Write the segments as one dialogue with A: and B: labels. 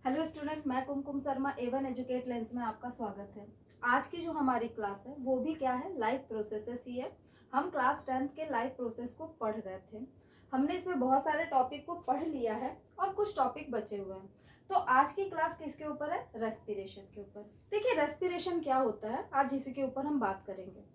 A: Hello student, मैं कुमकुम Sharma A1 educate lens में आपका स्वागत है। आज की जो हमारी क्लास है वो भी क्या है, लाइफ प्रोसेसेस ही है। हम क्लास 10th के लाइफ प्रोसेस को पढ़ रहे थे। हमने इसमें बहुत सारे टॉपिक को पढ़ लिया है और कुछ टॉपिक बचे हुए हैं। तो आज की क्लास किसके ऊपर है? रेस्पिरेशन के ऊपर। देखिए रेस्पिरेशन क्या होता है, आज इसी के ऊपर हम बात करेंगे।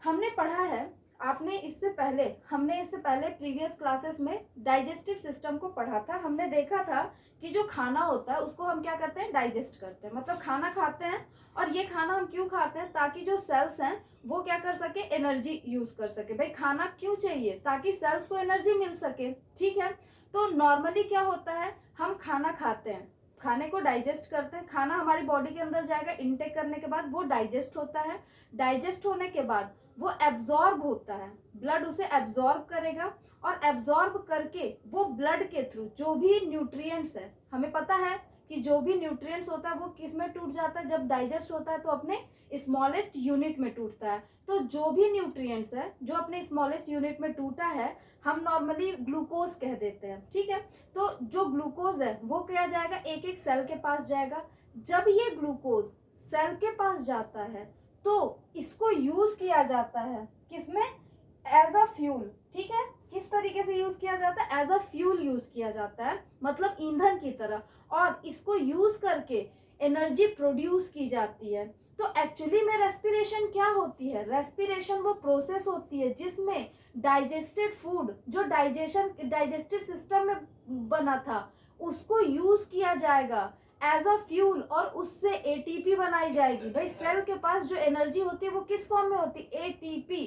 A: हमने पढ़ा है, हमने इससे पहले प्रीवियस क्लासेस में डाइजेस्टिव सिस्टम को पढ़ा था। हमने देखा था कि जो खाना होता है उसको हम क्या करते हैं, डाइजेस्ट करते हैं। मतलब खाना खाते हैं, और ये खाना हम क्यों खाते हैं? ताकि जो सेल्स हैं वो क्या कर सके, एनर्जी यूज कर सके। भाई खाना क्यों चाहिए? ताकि सेल्स को एनर्जी मिल सके। ठीक है, तो नॉर्मली क्या होता है, हम खाना खाते हैं, खाने को डाइजेस्ट करते हैं, खाना हमारी बॉडी के अंदर जाएगा, इनटेक करने के बाद वो डाइजेस्ट होता है। डाइजेस्ट होने के बाद वो एब्जॉर्ब होता है, ब्लड उसे एब्जॉर्ब करेगा, और एब्जॉर्ब करके वो ब्लड के थ्रू जो भी न्यूट्रिएंट्स है, हमें पता है कि जो भी न्यूट्रिएंट्स होता है वो किस में टूट जाता है, जब डाइजेस्ट होता है तो अपने स्मॉलेस्ट यूनिट में टूटता है। तो जो भी न्यूट्रिएंट्स है जो अपने स्मॉलेस्ट यूनिट में टूटा है, हम नॉर्मली ग्लूकोज कह देते हैं। ठीक है, तो जो ग्लूकोज है वो क्या जाएगा, एक एक सेल के पास जाएगा। जब ये ग्लूकोज सेल के पास जाता है तो इसको यूज किया जाता है किसमें, एज अ फ्यूल। ठीक है, किस तरीके से यूज किया जाता है, एज अ फ्यूल यूज किया जाता है, मतलब ईंधन की तरह। और इसको यूज करके एनर्जी प्रोड्यूस की जाती है। तो एक्चुअली में रेस्पिरेशन क्या होती है? रेस्पिरेशन वो प्रोसेस होती है जिसमें डाइजेस्टेड फूड, जो डाइजेस्टिव सिस्टम में बना था, उसको यूज किया जाएगा एज अ फ्यूल, और उससे एटीपी बनाई जाएगी। भाई सेल के पास जो एनर्जी होती है वो किस फॉर्म में होती है, एटीपी,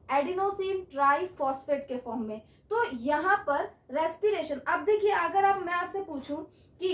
A: एडिनोसिन ट्राइफॉस्फेट के फॉर्म में। तो यहाँ पर रेस्पिरेशन, अब देखिए अगर मैं आपसे पूछूं कि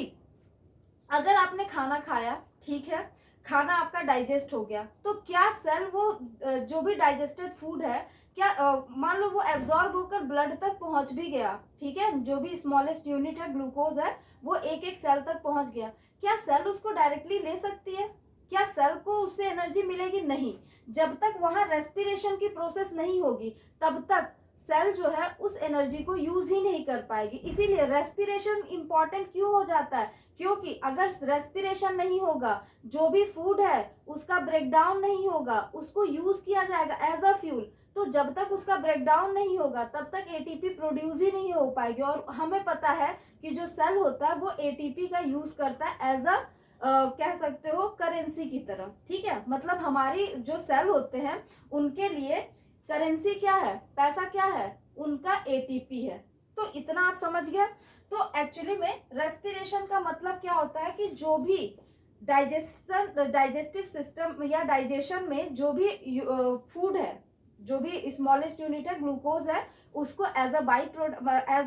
A: अगर आपने खाना खाया, ठीक है, खाना आपका डाइजेस्ट हो गया, तो क्या सेल वो जो भी डाइजेस्टेड फूड है, क्या मान लो वो एब्जॉर्ब होकर ब्लड तक पहुंच भी गया, ठीक है, जो भी स्मॉलेस्ट यूनिट है ग्लूकोज है वो एक एक सेल तक पहुंच गया, क्या सेल उसको डायरेक्टली ले सकती है? क्या सेल को उससे एनर्जी मिलेगी? नहीं। जब तक वहां रेस्पिरेशन की प्रोसेस नहीं होगी तब तक सेल जो है उस एनर्जी को यूज ही नहीं कर पाएगी। इसीलिए रेस्पिरेशन इंपॉर्टेंट क्यों हो जाता है, क्योंकि अगर रेस्पिरेशन नहीं होगा, जो भी फूड है उसका ब्रेकडाउन नहीं होगा, उसको यूज किया जाएगा एज अ फ्यूल, तो जब तक उसका ब्रेकडाउन नहीं होगा तब तक एटीपी प्रोड्यूस ही नहीं हो पाएगी। और हमें पता है कि जो सेल होता है वो एटीपी का यूज करता है एज अ कह सकते हो करेंसी की तरह। ठीक है, मतलब हमारी जो सेल होते हैं उनके लिए करेंसी क्या है, पैसा क्या है, उनका एटीपी है। तो इतना आप समझ गया। तो एक्चुअली में रेस्पिरेशन का मतलब क्या होता है कि जो भी डाइजेस्टिव सिस्टम या डाइजेशन में जो भी फूड है, जो भी स्मॉलेस्ट यूनिट है ग्लूकोज है, उसको एज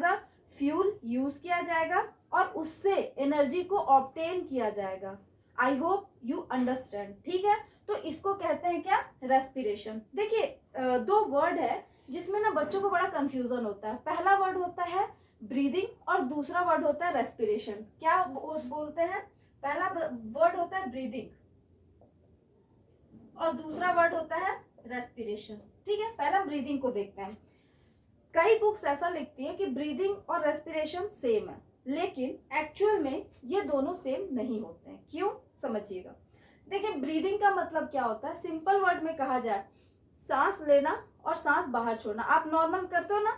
A: अ फ्यूल यूज किया जाएगा और उससे एनर्जी को ऑब्टेन किया जाएगा। I hope you understand. ठीक है, तो इसको कहते हैं क्या, रेस्पिरेशन। देखिए दो वर्ड है जिसमें ना बच्चों को बड़ा कंफ्यूजन होता है। पहला वर्ड होता है ब्रीदिंग और दूसरा वर्ड होता है रेस्पिरेशन। क्या बोलते हैं? पहला वर्ड होता है ब्रीदिंग और दूसरा वर्ड होता है रेस्पिरेशन। ठीक है, पहला ब्रीदिंग को देखते हैं। कई बुक्स ऐसा लिखती है कि ब्रीदिंग और रेस्पिरेशन सेम है, लेकिन एक्चुअल में ये दोनों सेम नहीं होते हैं। क्यों, समझिएगा। देखिए ब्रीदिंग का मतलब क्या होता है, सिंपल वर्ड में कहा जाए, सांस लेना और सांस बाहर छोड़ना। आप नॉर्मल करते हो ना,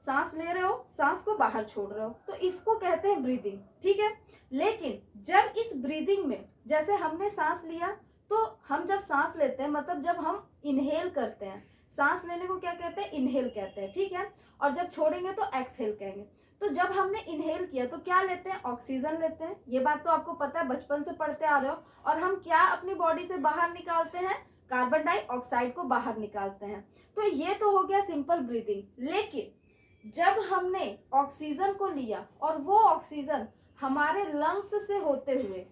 A: सांस ले रहे हो, सांस को बाहर छोड़ रहे हो, तो इसको कहते हैं ब्रीदिंग। ठीक है, लेकिन जब इस ब्रीदिंग में, जैसे हमने सांस लिया, तो हम जब सांस लेते हैं, मतलब जब हम इनहेल करते हैं, सांस लेने को क्या कहते हैं, इनहेल कहते हैं। ठीक है, और जब छोड़ेंगे तो एक्सहेल कहेंगे। तो जब हमने इनहेल किया तो क्या लेते हैं, ऑक्सीजन लेते हैं। ये बात तो आपको पता है, बचपन से पढ़ते आ रहे हो। और हम क्या अपनी बॉडी से बाहर निकालते हैं, कार्बन डाइऑक्साइड को बाहर निकालते हैं। तो ये तो हो गया सिंपल ब्रीदिंग। लेकिन जब हमने ऑक्सीजन को लिया और वो ऑक्सीजन हमारे लंग्स से होते हुए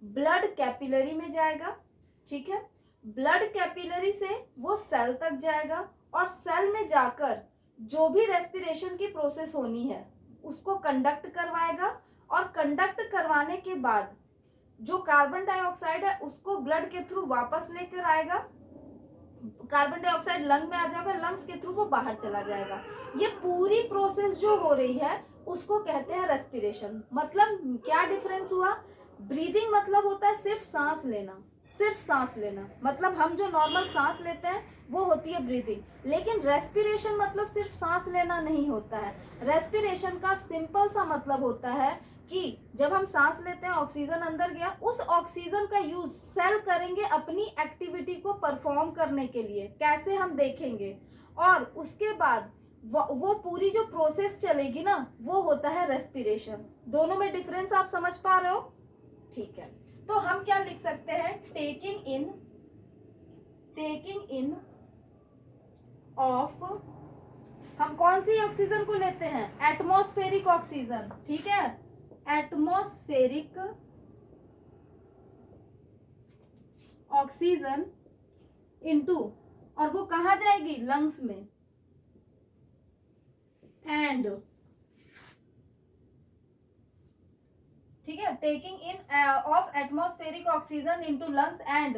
A: ब्लड कैपिलरी में जाएगा, ठीक है, ब्लड कैपिलरी से वो सेल तक जाएगा, और सेल में जाकर जो भी रेस्पिरेशन की प्रोसेस होनी है उसको कंडक्ट करवाएगा, और कंडक्ट करवाने के बाद जो कार्बन डाइऑक्साइड है उसको ब्लड के थ्रू वापस लेकर आएगा, कार्बन डाइऑक्साइड लंग में आ जाएगा, लंग्स के थ्रू वो बाहर चला जाएगा। ये पूरी प्रोसेस जो हो रही है उसको कहते हैं रेस्पिरेशन। मतलब क्या डिफरेंस हुआ? ब्रीदिंग मतलब होता है सिर्फ सांस लेना, सिर्फ सांस लेना, मतलब हम जो नॉर्मल सांस लेते हैं वो होती है ब्रीदिंग। लेकिन रेस्पिरेशन मतलब सिर्फ सांस लेना नहीं होता है। रेस्पिरेशन का सिंपल सा मतलब होता है कि जब हम सांस लेते हैं ऑक्सीजन अंदर गया, उस ऑक्सीजन का यूज सेल करेंगे अपनी एक्टिविटी को परफॉर्म करने के लिए। कैसे हम देखेंगे, और उसके बाद वो पूरी जो प्रोसेस चलेगी ना वो होता है रेस्पिरेशन। दोनों में डिफरेंस आप समझ पा रहे हो? ठीक है, तो हम क्या लिख सकते हैं? टेकिंग इन ऑफ, हम कौन सी ऑक्सीजन को लेते हैं? एटमॉस्फेरिक ऑक्सीजन, ठीक है, एटमॉस्फेरिक ऑक्सीजन इनटू, और वो कहाँ जाएगी? लंग्स में। एंड ठीक है, taking in of atmospheric oxygen into lungs and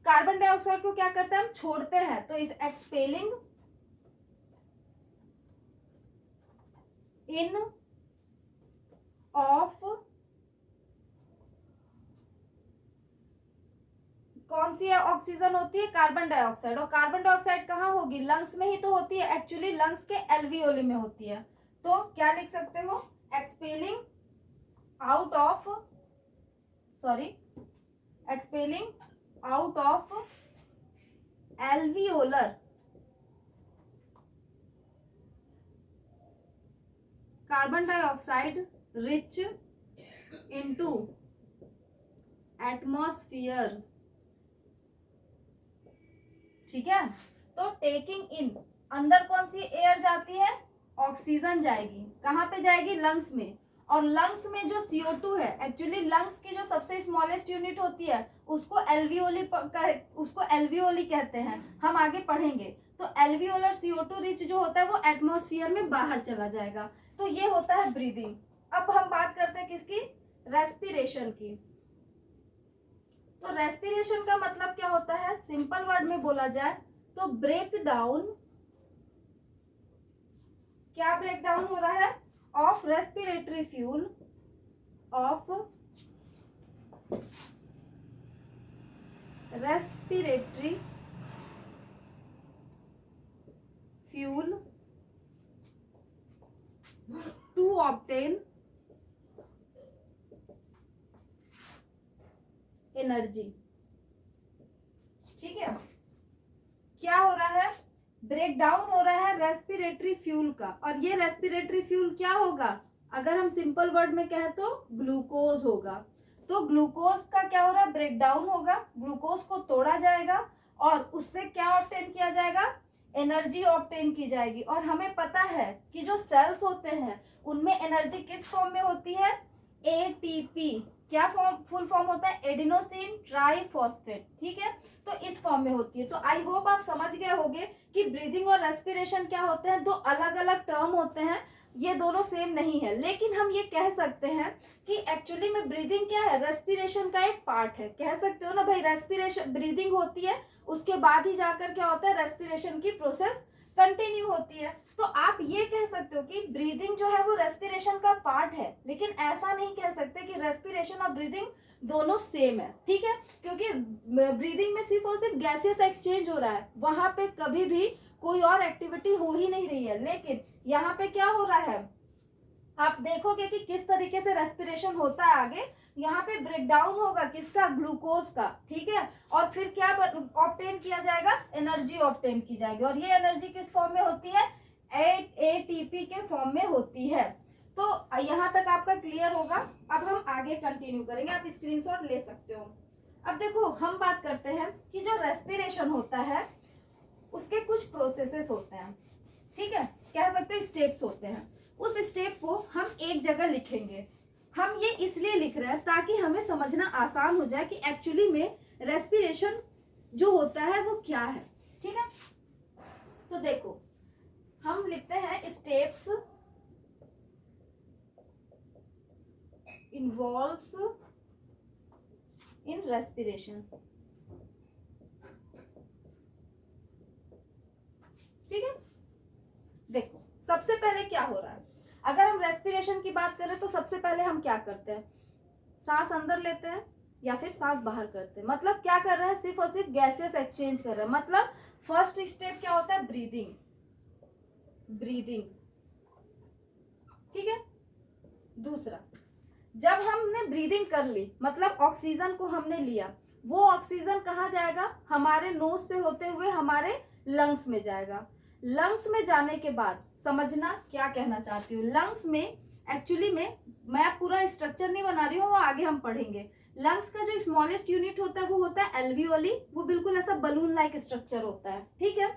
A: carbon dioxide को क्या करते हैं? हम छोड़ते हैं, तो इस एक्सपेलिंग इन ऑफ, कौन सी ऑक्सीजन होती है? Carbon dioxide. और कार्बन डाइऑक्साइड कहाँ होगी? लंग्स में ही तो होती है। एक्चुअली लंग्स के एल्वियोली में होती है। तो क्या लिख सकते हो? Expelling out of, sorry, expelling out of alveolar carbon dioxide rich into atmosphere. ठीक है, तो टेकिंग इन, अंदर कौन सी एयर जाती है? ऑक्सीजन जाएगी। कहाँ पे जाएगी? लंग्स में। और लंग्स में जो CO2 है, एक्चुअली लंग्स की जो सबसे स्मॉलेस्ट यूनिट होती है उसको एल्वियोली कहते हैं। हम आगे पढ़ेंगे। तो एल्वियोलर CO2 रिच जो होता है वो एटमॉस्फेयर में बाहर चला जाएगा। तो ये होता है ब्रीदिंग। अब हम बात करते हैं किसकी? रेस्पिरेशन की। तो रेस्पिरेशन का मतलब क्या होता है? सिंपल वर्ड में बोला जाए तो ब्रेक डाउन, क्या ब्रेक डाउन हो रहा है? Of respiratory fuel, of respiratory fuel to obtain energy. ठीक है, क्या हो रहा है? ब्रेक डाउन हो रहा है रेस्पिरेटरी फ्यूल का। और ये रेस्पिरेटरी फ्यूल क्या होगा? अगर हम सिंपल वर्ड में कहें तो ग्लूकोज होगा। तो ग्लूकोज का क्या हो रहा है? ब्रेक डाउन होगा, ग्लूकोज को तोड़ा जाएगा और उससे क्या ऑब्टेन किया जाएगा? एनर्जी ऑब्टेन की जाएगी। और हमें पता है कि जो सेल्स होते हैं उनमें एनर्जी किस फॉर्म में होती है? ATP। क्या फॉर्म, फुल फॉर्म होता है? Adenosine triphosphate. ठीक है, तो इस फॉर्म में होती है। तो आई होप आप समझ गए होंगे कि ब्रीदिंग और रेस्पिरेशन क्या होते हैं। दो अलग अलग टर्म होते हैं, ये दोनों सेम नहीं है। लेकिन हम ये कह सकते हैं कि एक्चुअली में ब्रीदिंग क्या है? रेस्पिरेशन का एक पार्ट है। कह सकते हो ना भाई, रेस्पिरेशन, ब्रीदिंग होती है उसके बाद ही जाकर क्या होता है? रेस्पिरेशन की प्रोसेस कंटिन्यू होती है। तो आप ये कह सकते हो कि ब्रीदिंग जो है वो रेस्पिरेशन का पार्ट है, लेकिन ऐसा नहीं कह सकते कि रेस्पिरेशन और ब्रीदिंग दोनों सेम है। ठीक है, क्योंकि ब्रीदिंग में सिर्फ और सिर्फ गैसियस एक्सचेंज हो रहा है, वहां पे कभी भी कोई और एक्टिविटी हो ही नहीं रही है। लेकिन यहाँ पे क्या हो रहा है? आप देखोगे कि किस तरीके से रेस्पिरेशन होता है आगे। यहाँ पे ब्रेक डाउन होगा किसका? ग्लूकोज का। ठीक है, और फिर क्या ऑब्टेन किया जाएगा? एनर्जी ऑब्टेन की जाएगी। और ये एनर्जी किस फॉर्म में होती है? ATP के फॉर्म में होती है। तो यहाँ तक आपका क्लियर होगा। अब हम आगे कंटिन्यू करेंगे, आप स्क्रीनशॉट ले सकते हो। अब देखो, हम बात करते हैं कि जो रेस्पिरेशन होता है उसके कुछ प्रोसेसेस होते हैं। ठीक है, कह सकते हैं स्टेप्स होते हैं। उस स्टेप को हम एक जगह लिखेंगे। हम ये इसलिए लिख रहे हैं ताकि हमें समझना आसान हो जाए कि एक्चुअली में रेस्पिरेशन जो होता है वो क्या है। ठीक है, तो देखो हम लिखते हैं स्टेप्स इन्वॉल्व्स इन रेस्पिरेशन। ठीक है। देखो सबसे पहले क्या हो रहा है, अगर हम रेस्पिरेशन की बात करें तो सबसे पहले हम क्या करते हैं, सांस अंदर लेते हैं या फिर सांस बाहर करते हैं। मतलब क्या कर रहे हैं, सिर्फ और सिर्फ गैसेस एक्सचेंज कर रहे हैं। मतलब फर्स्ट स्टेप क्या होता है, ब्रीदिंग, ब्रीदिंग, ठीक है। दूसरा, जब हमने ब्रीदिंग कर ली, मतलब ऑक्सीजन को हमने लिया, वो ऑक्सीजन कहाँ जाएगा, हमारे नोज से होते हुए हमारे लंग्स में जाएगा। लंग्स में जाने के बाद समझना क्या कहना चाहती हूँ, लंग्स में एक्चुअली में मैं पूरा स्ट्रक्चर नहीं बना रही हूँ, वो आगे हम पढ़ेंगे। लंग्स का जो स्मॉलेस्ट यूनिट होता है वो होता है एल्वियोली, वो बिल्कुल ऐसा बलून लाइक स्ट्रक्चर होता है, ठीक है।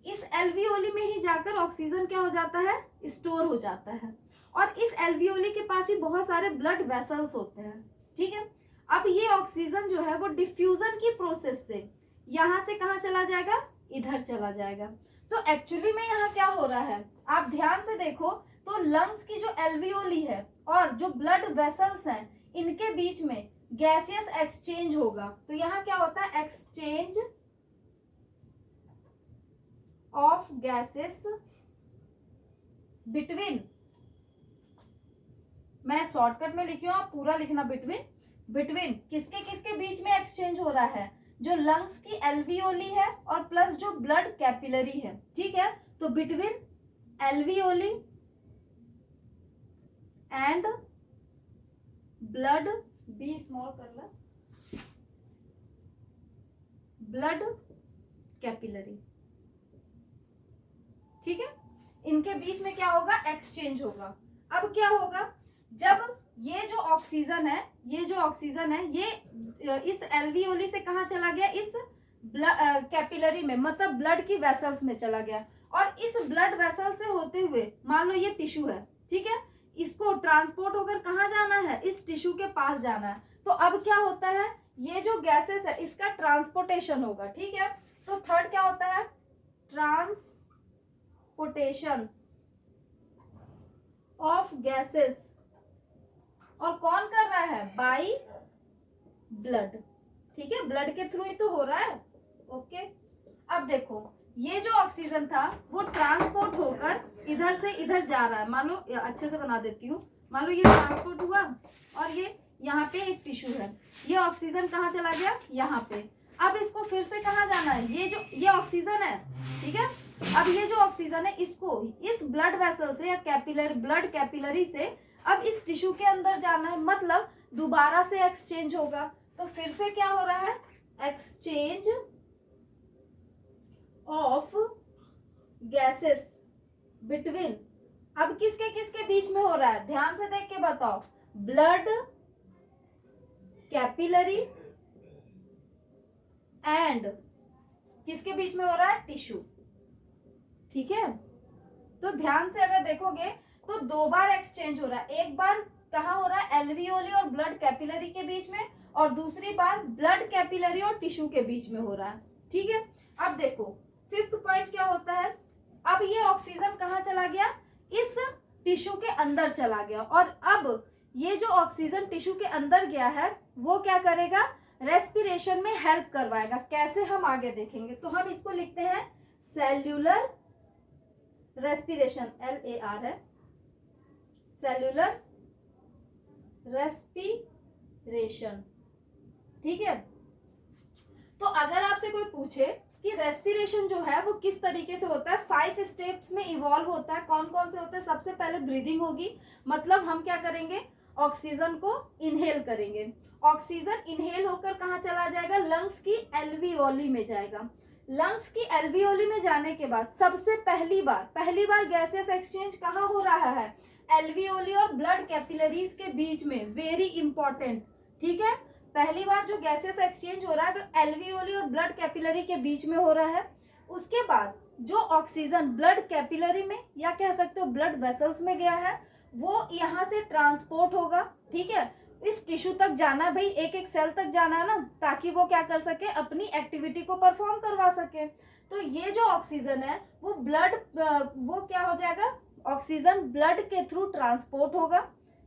A: इस एल्वियोली में ही जाकर ऑक्सीजन क्या हो जाता है, स्टोर हो जाता है। और इस एल्वियोली के पास ही बहुत सारे ब्लड वेसल्स होते हैं, ठीक है। अब ये ऑक्सीजन जो है वो डिफ्यूजन की प्रोसेस से यहाँ से कहाँ चला जाएगा, इधर चला जाएगा। तो एक्चुअली में यहाँ क्या हो रहा है, आप ध्यान से देखो तो लंग्स की जो एल्वियोली है और जो ब्लड वेसल्स हैं, इनके बीच में गैसियस एक्सचेंज होगा। तो यहाँ क्या होता है, एक्सचेंज ऑफ गैसेस बिटवीन, मैं शॉर्टकट में लिखी हूं, आप पूरा लिखना, बिटवीन, बिटवीन किसके किसके बीच में एक्सचेंज हो रहा है, जो लंग्स की एल्वियोली है और प्लस जो ब्लड कैपिलरी है, ठीक है। तो between alveoli and blood, be small कर ला, ब्लड कैपिलरी, ठीक है। इनके बीच में क्या होगा, एक्सचेंज होगा। अब क्या होगा, जब ये जो ऑक्सीजन है, ये जो ऑक्सीजन है, ये इस एल्वियोली से कहाँ चला गया, इस कैपिलरी में, मतलब ब्लड की वेसल्स में चला गया। और इस ब्लड वेसल से होते हुए, मान लो ये टिश्यू है, ठीक है, इसको ट्रांसपोर्ट होकर कहाँ जाना है, इस टिश्यू के पास जाना है। तो अब क्या होता है, ये जो गैसेस है इसका ट्रांसपोर्टेशन होगा, ठीक है। तो थर्ड क्या होता है, ट्रांसपोर्टेशन ऑफ गैसेस, और कौन कर रहा है, बाई ब्लड, ठीक है, ब्लड के थ्रू ही तो हो रहा है, ओके। अब देखो ये जो ऑक्सीजन था वो ट्रांसपोर्ट होकर इधर से इधर जा रहा है। मान लो, अच्छे से बना देती हूँ, मान लो ये ट्रांसपोर्ट हुआ और ये यहाँ पे एक टिश्यू है, ये ऑक्सीजन कहाँ चला गया, यहाँ पे। अब इसको फिर से कहाँ जाना है, ये ऑक्सीजन है, ठीक है। अब ये जो ऑक्सीजन है इसको इस ब्लड वेसल से या कैपिलरी, ब्लड कैपिलरी से अब इस टिश्यू के अंदर जाना है, मतलब दोबारा से एक्सचेंज होगा। तो फिर से क्या हो रहा है, एक्सचेंज ऑफ गैसेस बिटवीन, अब किसके किसके बीच में हो रहा है, ध्यान से देख के बताओ, ब्लड कैपिलरी एंड किसके बीच में हो रहा है, टिश्यू, ठीक है। तो ध्यान से अगर देखोगे तो दो बार एक्सचेंज हो रहा है, एक बार कहाँ हो रहा है, एल्वियोली और ब्लड कैपिलरी के बीच में, और दूसरी बार ब्लड कैपिलरी और टिश्यू के बीच में हो रहा है, ठीक है। अब देखो फिफ्थ पॉइंट क्या होता है, अब ये ऑक्सीजन कहाँ चला गया, इस टिश्यू के अंदर चला गया। और अब ये जो ऑक्सीजन टिश्यू के अंदर गया है वो क्या करेगा, रेस्पिरेशन में हेल्प करवाएगा। कैसे, हम आगे देखेंगे। तो हम इसको लिखते हैं सेल्यूलर रेस्पिरेशन, LAR है, सेल्यूलर रेस्पिरेशन, ठीक है। तो अगर आपसे कोई पूछे कि रेस्पिरेशन जो है वो किस तरीके से होता है, 5 स्टेप्स में इवॉल्व होता है, कौन कौन से होते हैं। सबसे पहले ब्रीदिंग होगी, मतलब हम क्या करेंगे, ऑक्सीजन को इनहेल करेंगे। ऑक्सीजन इनहेल होकर कहाँ चला जाएगा, लंग्स की एल्वियोली में जाएगा। लंग्स की एल्वियोली में जाने के बाद सबसे पहली बार गैसेस एक्सचेंज कहाँ हो रहा है, एल्वियोली और ब्लड कैपिलरीज के बीच में, वेरी इंपॉर्टेंट, ठीक है। पहली बार जो गैसेस एक्सचेंज हो रहा है वो एल्वियोली और ब्लड कैपिलरी के बीच में हो रहा है। उसके बाद जो ऑक्सीजन ब्लड कैपिलरी में या कह सकते हो ब्लड वेसल्स में गया है वो यहाँ से ट्रांसपोर्ट होगा, ठीक है। इस टिश्यू तक जाना है भाई, एक एक सेल तक जाना है ना, ताकि वो क्या कर सके, अपनी एक्टिविटी को परफॉर्म करवा सके। तो ये जो ऑक्सीजन है वो ब्लड, वो क्या हो जाएगा, ऑक्सीजन ब्लड के थ्रू ट्रांसपोर्ट होगा,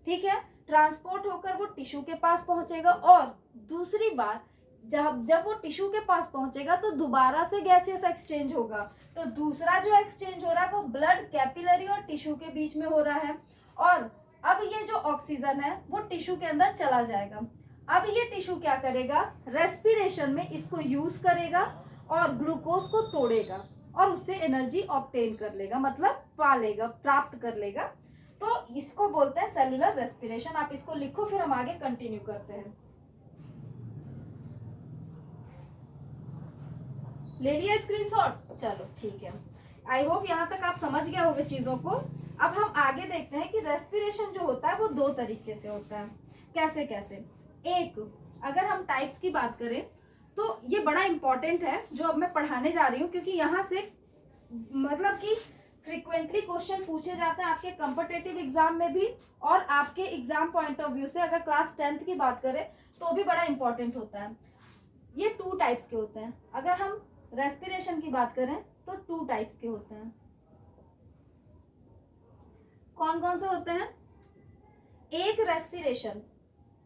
A: ठीक है। ट्रांसपोर्ट होकर वो टिश्यू के पास पहुंचेगा। और दूसरी बात, जब जब वो टिश्यू के पास पहुंचेगा तो दोबारा से गैसियस एक्सचेंज होगा। तो दूसरा जो एक्सचेंज हो रहा है वो ब्लड कैपिलरी और टिश्यू के बीच में हो रहा है। और अब ये जो ऑक्सीजन है वो टिश्यू के अंदर चला जाएगा। अब ये टिश्यू क्या करेगा, रेस्पिरेशन में इसको यूज करेगा और ग्लूकोज को तोड़ेगा और उससे एनर्जी ऑब्टेन कर लेगा, मतलब पा लेगा, प्राप्त कर लेगा। तो इसको बोलते हैं सेलुलर रेस्पिरेशन। आप इसको लिखो, फिर हम आगे कंटिन्यू करते हैं। ले लिया स्क्रीनशॉट? चलो ठीक है, आई होप यहाँ तक आप समझ गए होंगे चीजों को। अब हम आगे देखते हैं कि रेस्पिरेशन जो होता है वो दो तरीके से होता है। कैसे कैसे? एक, अगर हम टाइप्स की बात करें तो ये बड़ा इंपॉर्टेंट है जो अब मैं पढ़ाने जा रही हूँ, क्योंकि यहाँ से मतलब कि फ्रीक्वेंटली क्वेश्चन पूछे जाते हैं आपके कॉम्पिटिटिव एग्जाम में भी, और आपके एग्जाम पॉइंट ऑफ व्यू से अगर क्लास 10th की बात करें तो भी बड़ा इंपॉर्टेंट होता है। ये 2 टाइप्स के होते हैं। अगर हम रेस्पिरेशन की बात करें तो 2 टाइप्स के होते हैं। कौन कौन से होते हैं? एक रेस्पिरेशन,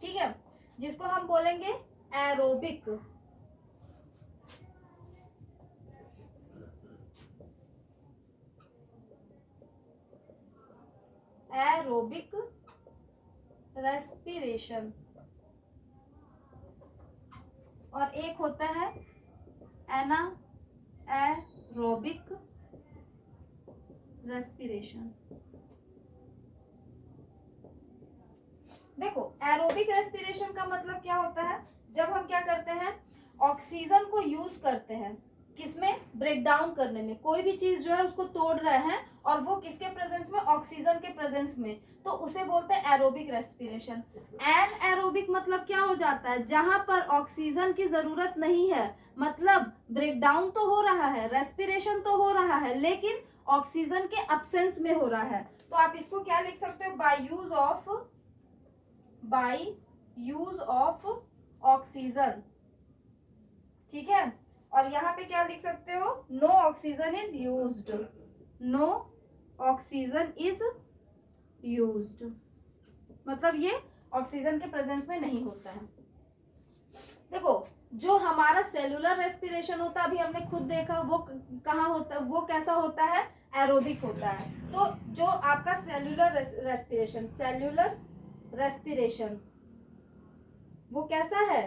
A: ठीक है, जिसको हम बोलेंगे एरोबिक। Aerobic respiration. और एक होता है एनाएरोबिक रेस्पिरेशन। देखो, एरोबिक रेस्पिरेशन का मतलब क्या होता है? जब हम क्या करते हैं, ऑक्सीजन को यूज करते हैं किसमें, ब्रेक डाउन करने में। कोई भी चीज जो है उसको तोड़ रहे हैं और वो किसके प्रेजेंस में, ऑक्सीजन के प्रेजेंस में, तो उसे बोलते हैं एरोबिक रेस्पिरेशन। एन एरोबिक मतलब क्या हो जाता है, जहां पर ऑक्सीजन की जरूरत नहीं है, मतलब ब्रेक डाउन तो हो रहा है, रेस्पिरेशन तो हो रहा है, लेकिन ऑक्सीजन के अब्सेंस में हो रहा है। तो आप इसको क्या लिख सकते हो, बाय यूज ऑफ ऑक्सीजन, ठीक है। और यहाँ पे क्या लिख सकते हो, no oxygen is used, no oxygen is used, मतलब ये ऑक्सीजन के प्रेजेंस में नहीं होता है। देखो, जो हमारा सेलुलर रेस्पिरेशन होता है, अभी हमने खुद देखा वो कहाँ होता है, वो कैसा होता है, एरोबिक होता है। तो जो आपका सेलुलर रेस्पिरेशन वो कैसा है,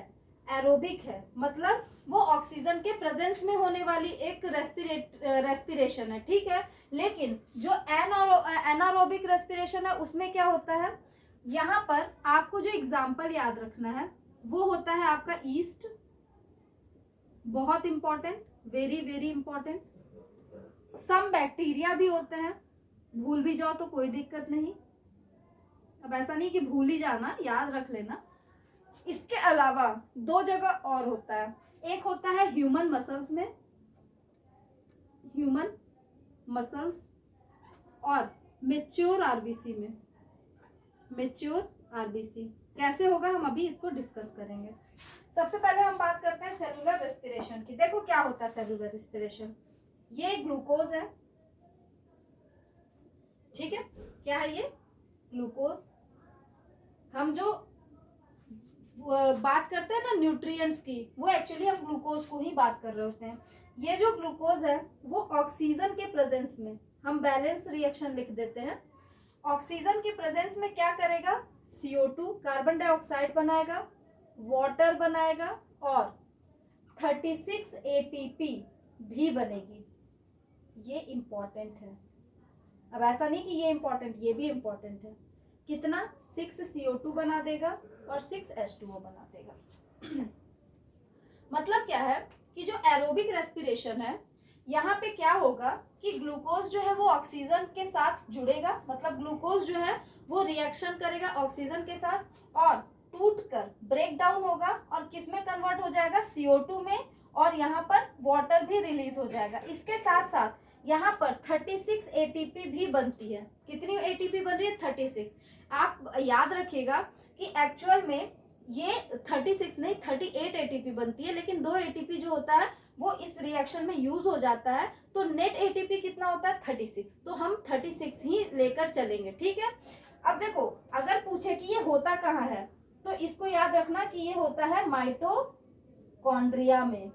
A: एरोबिक है, मतलब वो ऑक्सीजन के प्रेजेंस में होने वाली एक रेस्पिरेशन है, ठीक है। लेकिन जो एनारोबिक रेस्पिरेशन है उसमें क्या होता है, यहाँ पर आपको जो एग्जाम्पल याद रखना है वो होता है आपका ईस्ट, बहुत important, very very important. Some bacteria भी होते हैं, भूल भी जाओ तो कोई दिक्कत नहीं, अब ऐसा नहीं कि भूल ही जाना, याद रख लेना। इसके अलावा 2 जगह और होता है, एक होता है ह्यूमन मसल्स में, ह्यूमन मसल्स, और मैच्योर आरबीसी में। मैच्योर आरबीसी कैसे होगा हम अभी इसको डिस्कस करेंगे। सबसे पहले हम बात करते हैं सेलुलर रेस्पिरेशन की। देखो क्या होता है सेलुलर रेस्पिरेशन, ये ग्लूकोज है, ठीक है, क्या है ये, ग्लूकोज। हम जो बात करते हैं ना न्यूट्रिएंट्स की, वो एक्चुअली हम ग्लूकोज को ही बात कर रहे होते हैं। ये जो ग्लूकोज है वो ऑक्सीजन के प्रेजेंस में, हम बैलेंस रिएक्शन लिख देते हैं, ऑक्सीजन के प्रेजेंस में क्या करेगा, CO2 कार्बन डाइऑक्साइड बनाएगा, वाटर बनाएगा, और 36 ATP भी बनेगी। ये इंपॉर्टेंट है। अब ऐसा नहीं कि ये इंपॉर्टेंट, ये भी इंपॉर्टेंट है। कितना, 6 CO2 बना देगा और 6 H2O बना देगा। मतलब क्या है कि जो एरोबिक रेस्पिरेशन है, यहाँ पे क्या होगा कि ग्लूकोज जो है वो ऑक्सीजन के साथ जुड़ेगा, मतलब ग्लूकोज जो है वो रिएक्शन करेगा ऑक्सीजन के साथ और टूटकर ब्रेक डाउन होगा और किस में कन्वर्ट हो जाएगा, CO2 में, और यहाँ पर वाटर भी रिलीज हो जाएगा। इसके साथ साथ यहाँ पर 36 ATP भी बनती है। कितनी ATP बन रही है, 36। आप याद रखिएगा कि एक्चुअल में ये 36 नहीं 38 ATP बनती है, लेकिन 2 ATP जो होता है वो इस रिएक्शन में यूज हो जाता है, तो नेट ATP कितना होता है, 36। तो हम 36 ही लेकर चलेंगे, ठीक है। अब देखो, अगर पूछे कि ये होता कहाँ है, तो इसको याद रखना कि ये होता है माइटोकॉन्ड्रिया में,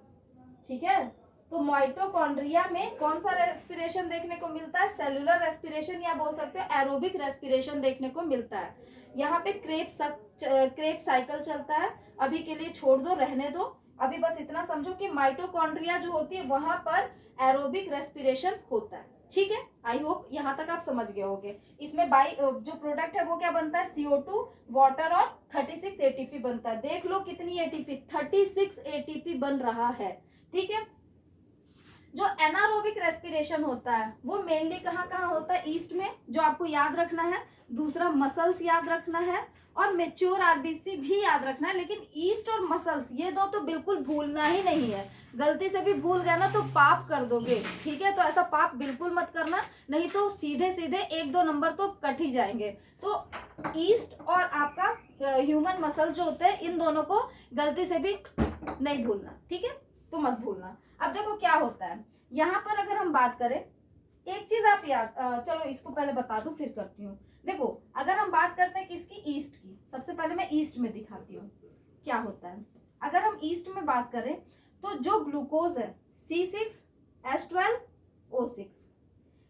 A: ठीक है। तो माइटोकॉन्ड्रिया में कौन सा रेस्पिरेशन देखने को मिलता है? सेलुलर रेस्पिरेशन या बोल सकते हो एरोबिक रेस्पिरेशन देखने को मिलता है। यहाँ पे क्रेब साइकिल चलता है। अभी के लिए छोड़ दो, रहने दो। अभी बस इतना समझो कि माइटोकॉन्ड्रिया जो होती है वहां पर एरोबिक रेस्पिरेशन होता है, ठीक है। आई होप यहाँ तक आप समझ गए होंगे। इसमें जो प्रोडक्ट है वो क्या बनता है? CO2, वाटर और 36 ATP बनता है। देख लो कितनी ATP, 36 ATP बन रहा है, ठीक है। जो एनारोबिक रेस्पिरेशन होता है वो मेनली कहाँ कहाँ होता है? ईस्ट में, जो आपको याद रखना है। दूसरा मसल्स याद रखना है और मेच्योर आरबीसी भी याद रखना है। लेकिन ईस्ट और मसल्स ये दो तो बिल्कुल भूलना ही नहीं है। गलती से भी भूल गया ना तो पाप कर दोगे, ठीक है। तो ऐसा पाप बिल्कुल मत करना, नहीं तो सीधे सीधे 1-2 नंबर तो कट ही जाएंगे। तो ईस्ट और आपका ह्यूमन मसल जो होते हैं इन दोनों को गलती से भी नहीं भूलना, ठीक है। तो मत भूलना। अब देखो क्या होता है यहाँ पर, अगर हम बात करें एक चीज आप याद, चलो इसको पहले बता दूं फिर करती हूँ। देखो अगर हम बात करते हैं किसकी? ईस्ट की। सबसे पहले मैं ईस्ट में दिखाती हूँ क्या होता है। अगर हम ईस्ट में बात करें तो जो ग्लूकोज है C6H12O6,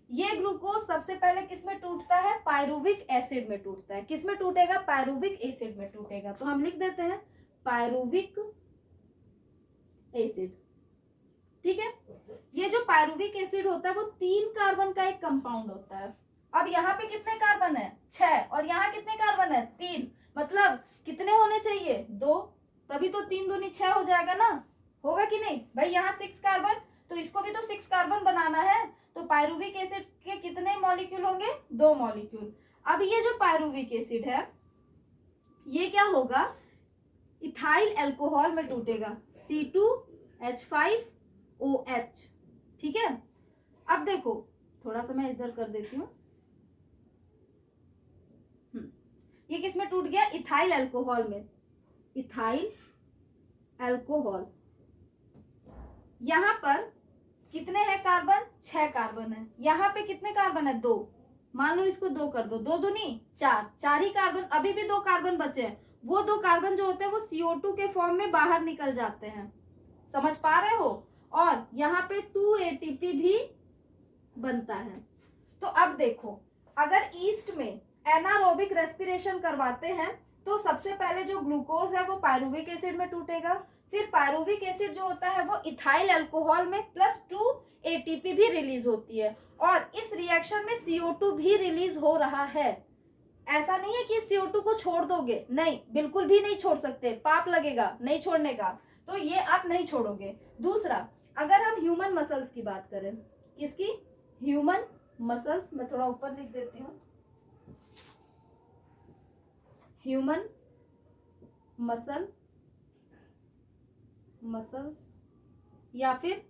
A: ये ग्लूकोज सबसे पहले किस में टूटता है? पायरुविक एसिड में टूटता है। किस में टूटेगा? पायरुविक एसिड में टूटेगा। तो हम लिख देते हैं पायरुविक एसिड, ठीक है। ये जो पायरुविक एसिड होता है वो 3 कार्बन का एक कंपाउंड होता है। अब यहाँ पे कितने कार्बन है? 6, और यहाँ कितने कार्बन है? 3। मतलब कितने होने चाहिए? 2, तभी तो 3 दूनी 6 हो जाएगा ना। होगा कि नहीं भाई? यहाँ 6 कार्बन, तो इसको भी तो 6 कार्बन बनाना है। तो पायरुविक एसिड के कितने मॉलिक्यूल होंगे? 2 मॉलिक्यूल। अब ये जो पायरुविक एसिड है ये क्या होगा? इथाइल अल्कोहल में टूटेगा, C2H5OH, ठीक है। अब देखो थोड़ा सा मैं इधर कर देती हूँ। ये किस में टूट गया? इथाइल अल्कोहल में। इथाइल अल्कोहल, यहाँ पर कितने हैं कार्बन? 6 कार्बन है। यहाँ पे कितने कार्बन है? 2। मान लो इसको 2 कर दो, 2 दूनी 4, 4 ही कार्बन। अभी भी 2 कार्बन बचे हैं। वो 2 कार्बन जो होते हैं वो CO2 के फॉर्म में बाहर निकल जाते हैं, समझ पा रहे हो। और यहाँ पे 2 ATP भी बनता है। तो अब देखो अगर ईस्ट में एनारोबिक रेस्पिरेशन करवाते हैं तो सबसे पहले जो ग्लूकोज है वो पायरुविक एसिड में टूटेगा। फिर पायरुविक एसिड जो होता है वो इथाइल अल्कोहल में +2 ATP भी रिलीज होती है। और इस रिएक्शन में CO2 भी रिलीज हो रहा है। ऐसा नहीं है कि CO2 को छोड़ दोगे, नहीं, बिल्कुल भी नहीं छोड़ सकते, पाप लगेगा नहीं छोड़ने का। तो ये आप नहीं छोड़ोगे। दूसरा, अगर हम ह्यूमन मसल्स की बात करें, किसकी? ह्यूमन मसल्स, मैं थोड़ा ऊपर लिख देती हूँ, ह्यूमन मसल्स या फिर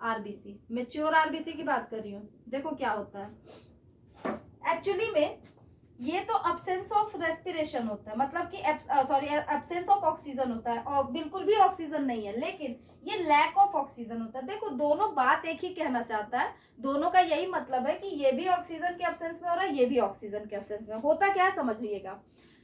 A: आरबीसी, मैच्योर आरबीसी की बात कर रही हूँ। देखो क्या होता है एक्चुअली में, ये तो अब्सेंस ऑफ रेस्पिरेशन होता है, मतलब कि अब्सेंस ऑफ ऑक्सीजन होता है और बिल्कुल भी ऑक्सीजन नहीं है, लेकिन ये लैक ऑफ ऑक्सीजन होता है। देखो दोनों बात एक ही कहना चाहता है, दोनों का यही मतलब है कि ये भी ऑक्सीजन के अब्सेंस में हो रहा है, ये भी ऑक्सीजन के अब्सेंस में। होता क्या है समझिएगा।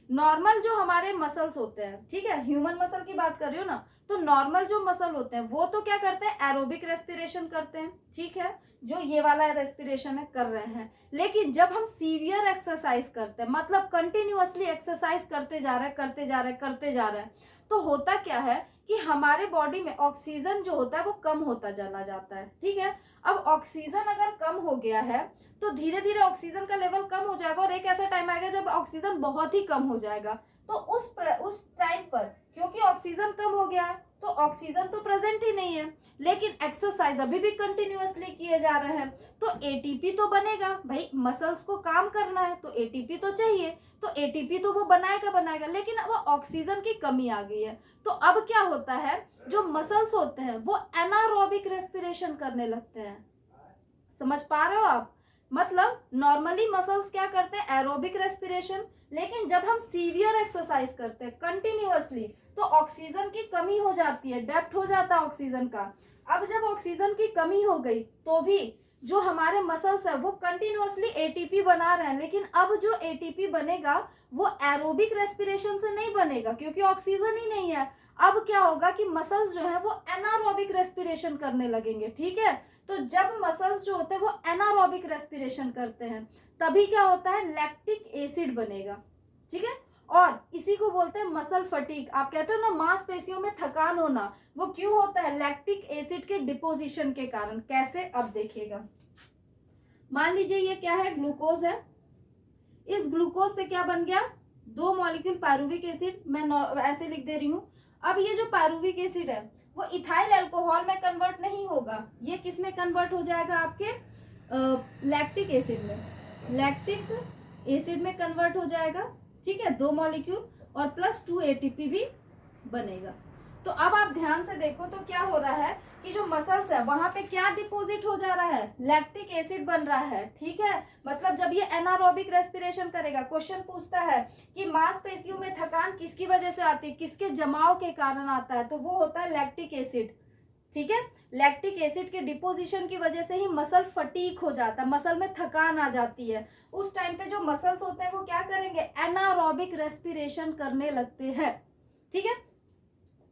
A: नॉर्मल जो हमारे मसल्स होते हैं, ठीक है, ह्यूमन मसल की बात कर रही हूँ ना, तो नॉर्मल जो मसल होते हैं वो तो क्या करते हैं? एरोबिक रेस्पिरेशन करते हैं, ठीक है, जो ये वाला रेस्पिरेशन है कर रहे हैं। लेकिन जब हम सीवियर एक्सरसाइज करते हैं, मतलब कंटिन्यूअसली एक्सरसाइज करते जा रहे हैं, तो होता क्या है कि हमारे बॉडी में ऑक्सीजन जो होता है वो कम होता चला जाता है, ठीक है। अब ऑक्सीजन अगर कम हो गया है तो धीरे धीरे ऑक्सीजन का लेवल कम हो जाएगा और एक ऐसा टाइम आएगा जब ऑक्सीजन बहुत ही कम हो जाएगा। तो उस टाइम पर क्योंकि ऑक्सीजन कम हो गया है तो ऑक्सीजन तो प्रेजेंट ही नहीं है, लेकिन एक्सरसाइज अभी भी कंटिन्यूअसली किए जा रहे हैं, तो एटीपी तो बनेगा भाई, मसल्स को काम करना है तो एटीपी तो चाहिए, तो एटीपी तो वो बनाएगा, लेकिन अब ऑक्सीजन की कमी आ गई है। तो अब क्या होता है, जो मसल्स होते हैं वो एनारोबिक रेस्पिरेशन करने लगते हैं। समझ पा रहे हो आप? मतलब नॉर्मली मसल्स क्या करते हैं? Aerobic respiration. लेकिन जब हम सीवियर एक्सरसाइज करते हैं कंटिन्यूअसली तो ऑक्सीजन की कमी हो जाती है, डेप्थ हो जाता है ऑक्सीजन का। अब जब ऑक्सीजन की कमी हो गई तो भी जो हमारे मसल्स है वो कंटिन्यूअसली एटीपी बना रहे हैं, लेकिन अब जो एटीपी बनेगा वो एरोबिक रेस्पिरेशन से नहीं बनेगा क्योंकि ऑक्सीजन ही नहीं है। अब क्या होगा कि मसल्स जो है वो एनारोबिक रेस्पिरेशन करने लगेंगे, ठीक है। तो जब मसल्स जो होते हैं वो एनारोबिक रेस्पिरेशन करते हैं तभी क्या होता है, लैक्टिक एसिड बनेगा, ठीक है। और इसी को बोलते हैं मसल फटीग। आप कहते हो ना मांसपेशियों में थकान होना, वो क्यों होता है, लैक्टिक एसिड के डिपोजिशन के कारण। कैसे, अब देखिएगा। मान लीजिए ये क्या है, ग्लूकोज है। इस ग्लूकोज से क्या बन गया, 2 मॉलिक्यूल पायरुविक एसिड, मैं ऐसे लिख दे रही हूं। अब ये जो पायरुविक एसिड है वो इथाइल अल्कोहल में कन्वर्ट नहीं होगा, ये किस में कन्वर्ट हो जाएगा, आपके लैक्टिक एसिड में, लैक्टिक एसिड में कन्वर्ट हो जाएगा, ठीक है। 2 मॉलिक्यूल और प्लस 2 एटीपी भी बनेगा। तो अब आप ध्यान से देखो तो क्या हो रहा है कि जो मसल्स है वहां पे क्या डिपोजिट हो जा रहा है, लैक्टिक एसिड बन रहा है, ठीक है। मतलब जब ये एनारोबिक रेस्पिरेशन करेगा, क्वेश्चन पूछता है कि मांसपेशियों में थकान किसकी वजह से आती है, किसके जमाव के कारण आता है, तो वो होता है लैक्टिक एसिड, ठीक है। लैक्टिक एसिड के डिपोजिशन की वजह से ही मसल फटीक हो जाता है, मसल में थकान आ जाती है। उस टाइम पे जो मसल्स होते हैं वो क्या करेंगे, एनारोबिक रेस्पिरेशन करने लगते हैं, ठीक है।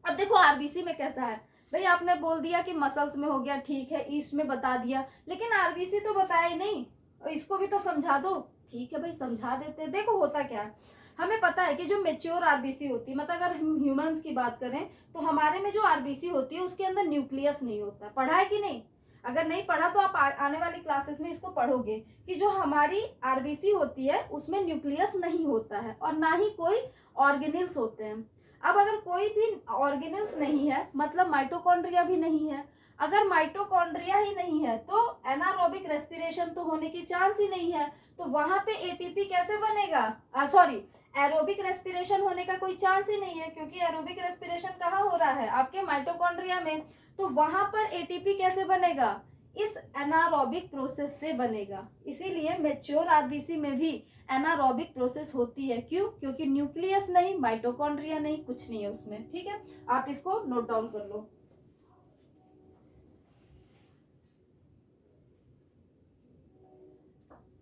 A: अब देखो आरबीसी में कैसा है, भाई आपने बोल दिया कि मसल्स में हो गया, ठीक है, ईस्ट में बता दिया, लेकिन आरबीसी तो बताया ही नहीं, इसको भी तो समझा दो, ठीक है भाई समझा देते हैं। देखो होता क्या है, हमें पता है कि जो मेच्योर आरबीसी होती है, मतलब अगर हम ह्यूमंस की बात करें तो हमारे में जो आरबीसी होती है उसके अंदर न्यूक्लियस नहीं होता। पढ़ा है कि नहीं, अगर नहीं पढ़ा तो आप आने वाली क्लासेस में इसको पढ़ोगे कि जो हमारी आरबीसी होती है उसमें न्यूक्लियस नहीं होता है और ना ही कोई ऑर्गेनिल्स होते हैं। अब अगर कोई भी ऑर्गेनिल्स नहीं है मतलब माइटोकॉन्ड्रिया भी नहीं है, अगर माइटोकॉन्ड्रिया ही नहीं है तो एनारोबिक रेस्पिरेशन तो होने की चांस ही नहीं है, तो वहां पे एटीपी कैसे बनेगा, सॉरी एरोबिक रेस्पिरेशन होने का कोई चांस ही नहीं है, क्योंकि एरोबिक रेस्पिरेशन कहाँ हो रहा है, आपके माइटोकॉन्ड्रिया में। तो वहां पर एटीपी कैसे बनेगा, इस एनारोबिक प्रोसेस से बनेगा। इसीलिए मैच्योर आरबीसी में भी एनारोबिक प्रोसेस होती है, क्यों, क्योंकि न्यूक्लियस नहीं, माइटोकॉन्ड्रिया नहीं, कुछ नहीं है उसमें, ठीक है। आप इसको नोट डाउन कर लो।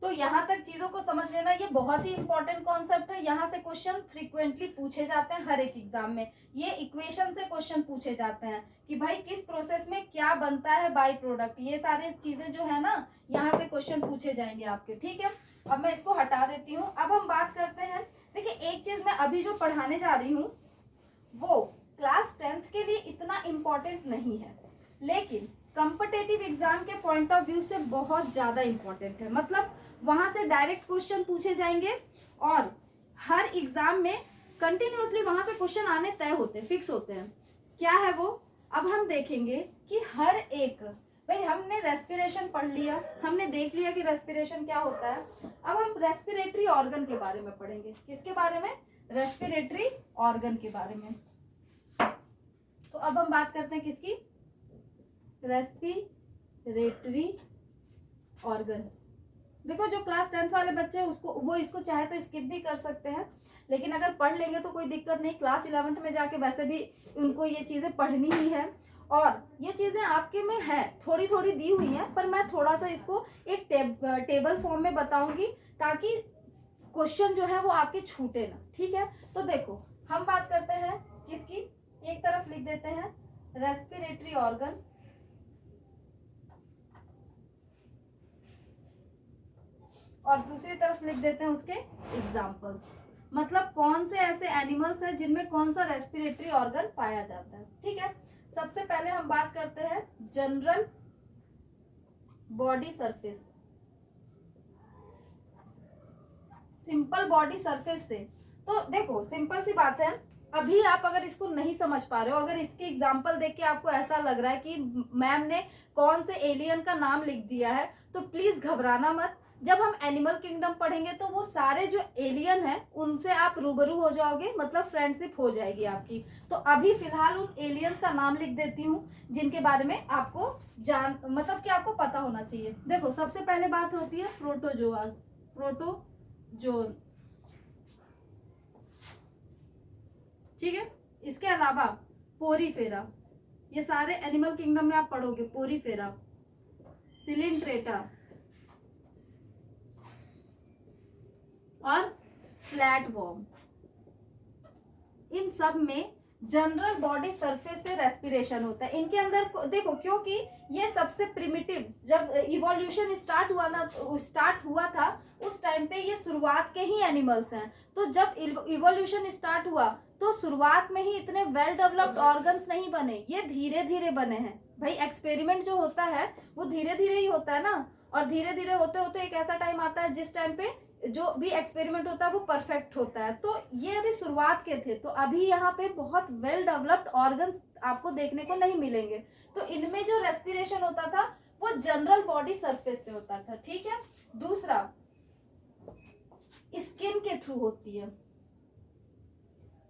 A: तो यहाँ तक चीजों को समझ लेना, ये बहुत ही इंपॉर्टेंट कॉन्सेप्ट है। यहाँ से क्वेश्चन फ्रीक्वेंटली पूछे जाते हैं हर एक एग्जाम में। ये इक्वेशन से क्वेश्चन पूछे जाते हैं कि भाई किस प्रोसेस में क्या बनता है बाई प्रोडक्ट, ये सारी चीजें जो है ना यहाँ से क्वेश्चन पूछे जाएंगे आपके, ठीक है। अब मैं इसको हटा देती हूँ। अब हम बात करते हैं, देखिए एक चीज मैं अभी जो पढ़ाने जा रही हूँ वो क्लास 10th के लिए इतना इम्पोर्टेंट नहीं है, लेकिन कॉम्पिटिटिव एग्जाम के पॉइंट ऑफ व्यू से बहुत ज्यादा इम्पोर्टेंट है। मतलब वहां से डायरेक्ट क्वेश्चन पूछे जाएंगे और हर एग्जाम में कंटिन्यूअसली वहां से क्वेश्चन आने तय होते हैं, फिक्स होते हैं। क्या है वो, अब हम देखेंगे कि हर एक, भाई हमने रेस्पिरेशन पढ़ लिया, हमने देख लिया कि रेस्पिरेशन क्या होता है। अब हम रेस्पिरेटरी ऑर्गन के बारे में पढ़ेंगे। किसके बारे में, रेस्पिरेटरी ऑर्गन के बारे में। तो अब हम बात करते हैं किसकी, रेस्पिरेटरी ऑर्गन। देखो जो क्लास 10th वाले बच्चे हैं उसको वो इसको चाहे तो स्किप भी कर सकते हैं, लेकिन अगर पढ़ लेंगे तो कोई दिक्कत नहीं। क्लास 11th में जाके वैसे भी उनको ये चीजें पढ़नी ही है और ये चीजें आपके में है, थोड़ी थोड़ी दी हुई है, पर मैं थोड़ा सा इसको एक टेबल फॉर्म में बताऊंगी ताकि क्वेश्चन जो है वो आपके छूटे ना, ठीक है। तो देखो हम बात करते हैं किसकी, एक तरफ लिख देते हैं रेस्पिरेटरी ऑर्गन और दूसरी तरफ लिख देते हैं उसके एग्जाम्पल्स। मतलब कौन से ऐसे एनिमल्स हैं जिनमें कौन सा रेस्पिरेटरी ऑर्गन पाया जाता है, ठीक है। सबसे पहले हम बात करते हैं general body surface, simple body surface से। तो देखो सिंपल सी बात है, अभी आप अगर इसको नहीं समझ पा रहे हो, अगर इसके एग्जाम्पल देख के आपको ऐसा लग रहा है कि मैम ने कौन से एलियन का नाम लिख दिया है, तो प्लीज घबराना मत। जब हम एनिमल किंगडम पढ़ेंगे तो वो सारे जो एलियन हैं उनसे आप रूबरू हो जाओगे, मतलब फ्रेंडशिप हो जाएगी आपकी। तो अभी फिलहाल उन एलियंस का नाम लिख देती हूँ जिनके बारे में आपको मतलब कि आपको पता होना चाहिए। देखो सबसे पहले बात होती है प्रोटोजोआज, प्रोटोजोन, ठीक है। इसके अलावा पोरीफेरा, ये सारे एनिमल किंगडम में आप पढ़ोगे, पोरीफेरा, सिलिंट्रेटा और फ्लैट वॉर्म। इन सब में जनरल बॉडी सरफेस से रेस्पिरेशन होता है इनके अंदर। देखो क्योंकि ये सबसे प्रिमिटिव, जब इवोल्यूशन स्टार्ट हुआ था उस टाइम पे ये शुरुआत के ही एनिमल्स हैं। तो जब इवोल्यूशन स्टार्ट हुआ तो शुरुआत में ही इतने वेल डेवलप्ड ऑर्गन्स नहीं बने, ये धीरे धीरे बने हैं। भाई एक्सपेरिमेंट जो होता है वो धीरे धीरे ही होता है ना, और धीरे धीरे होते होते एक ऐसा टाइम आता है जिस टाइम पे जो भी एक्सपेरिमेंट होता है वो परफेक्ट होता है। तो ये अभी शुरुआत के थे, तो अभी यहाँ पे बहुत वेल डेवलप्ड ऑर्गन्स आपको देखने को नहीं मिलेंगे। तो इनमें जो रेस्पिरेशन होता था वो जनरल बॉडी सरफेस से होता था। ठीक है। दूसरा, स्किन के थ्रू होती है।